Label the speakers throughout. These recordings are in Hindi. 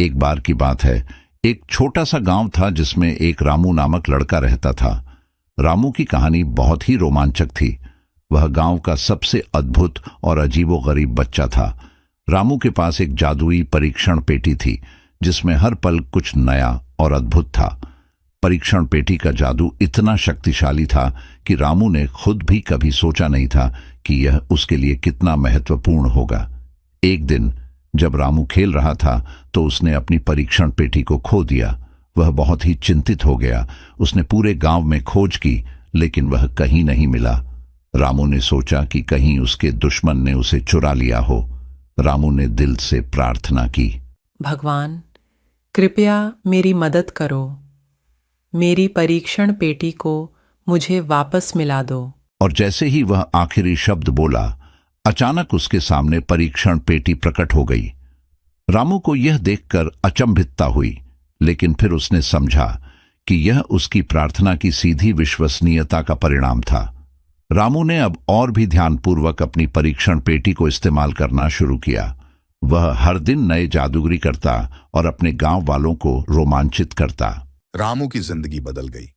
Speaker 1: एक बार की बात है, एक छोटा सा गांव था जिसमें एक रामू नामक लड़का रहता था। रामू की कहानी बहुत ही रोमांचक थी। वह गांव का सबसे अद्भुत और अजीबोगरीब बच्चा था। रामू के पास एक जादुई परीक्षण पेटी थी जिसमें हर पल कुछ नया और अद्भुत था। परीक्षण पेटी का जादू इतना शक्तिशाली था कि रामू ने खुद भी कभी सोचा नहीं था कि यह उसके लिए कितना महत्वपूर्ण होगा। एक दिन जब रामू खेल रहा था तो उसने अपनी परीक्षण पेटी को खो दिया। वह बहुत ही चिंतित हो गया। उसने पूरे गांव में खोज की, लेकिन वह कहीं नहीं मिला। रामू ने सोचा कि कहीं उसके दुश्मन ने उसे चुरा लिया हो। रामू ने दिल से प्रार्थना की,
Speaker 2: भगवान, कृपया मेरी मदद करो। मेरी परीक्षण पेटी को मुझे वापस मिला दो।
Speaker 1: और जैसे ही वह आखिरी शब्द बोला, अचानक उसके सामने परीक्षण पेटी प्रकट हो गई। रामू को यह देखकर अचंभितता हुई, लेकिन फिर उसने समझा कि यह उसकी प्रार्थना की सीधी विश्वसनीयता का परिणाम था। रामू ने अब और भी ध्यानपूर्वक अपनी परीक्षण पेटी को इस्तेमाल करना शुरू किया। वह हर दिन नए जादूगरी करता और अपने गांव वालों को रोमांचित करता।
Speaker 3: रामू की जिंदगी बदल गई।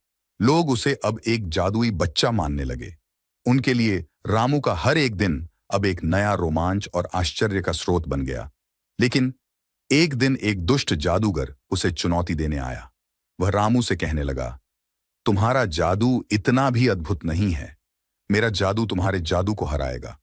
Speaker 3: लोग उसे अब एक जादुई बच्चा मानने लगे। उनके लिए रामू का हर एक दिन अब एक नया रोमांच और आश्चर्य का स्रोत बन गया। लेकिन एक दिन एक दुष्ट जादूगर उसे चुनौती देने आया। वह रामू से कहने लगा, तुम्हारा जादू इतना भी अद्भुत नहीं है। मेरा जादू तुम्हारे जादू को हराएगा।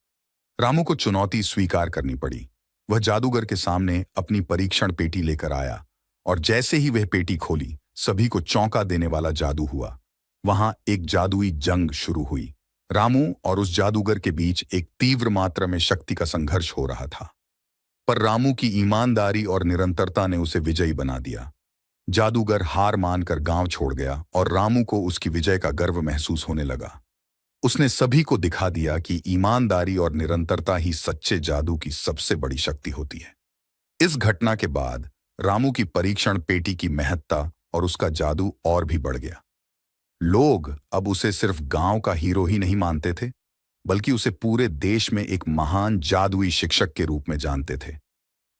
Speaker 3: रामू को चुनौती स्वीकार करनी पड़ी। वह जादूगर के सामने अपनी परीक्षण पेटी लेकर आया और जैसे ही वह पेटी खोली, सभी को चौंका देने वाला जादू हुआ। वहां एक जादुई जंग शुरू हुई। रामू और उस जादूगर के बीच एक तीव्र मात्रा में शक्ति का संघर्ष हो रहा था। पर रामू की ईमानदारी और निरंतरता ने उसे विजयी बना दिया। जादूगर हार मानकर गांव छोड़ गया और रामू को उसकी विजय का गर्व महसूस होने लगा। उसने सभी को दिखा दिया कि ईमानदारी और निरंतरता ही सच्चे जादू की सबसे बड़ी शक्ति होती है। इस घटना के बाद रामू की परीक्षण पेटी की महत्ता और उसका जादू और भी बढ़ गया। लोग अब उसे सिर्फ गांव का हीरो ही नहीं मानते थे, बल्कि उसे पूरे देश में एक महान जादुई शिक्षक के रूप में जानते थे।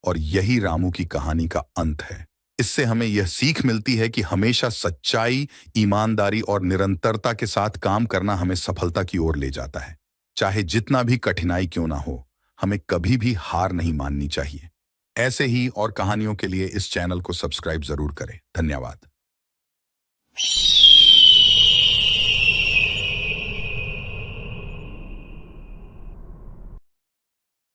Speaker 3: और यही रामू की कहानी का अंत है। इससे हमें यह सीख मिलती है कि हमेशा सच्चाई, ईमानदारी और निरंतरता के साथ काम करना हमें सफलता की ओर ले जाता है। चाहे जितना भी कठिनाई क्यों ना हो, हमें कभी भी हार नहीं माननी चाहिए। ऐसे ही और कहानियों के लिए इस चैनल को सब्सक्राइब जरूर करें। धन्यवाद।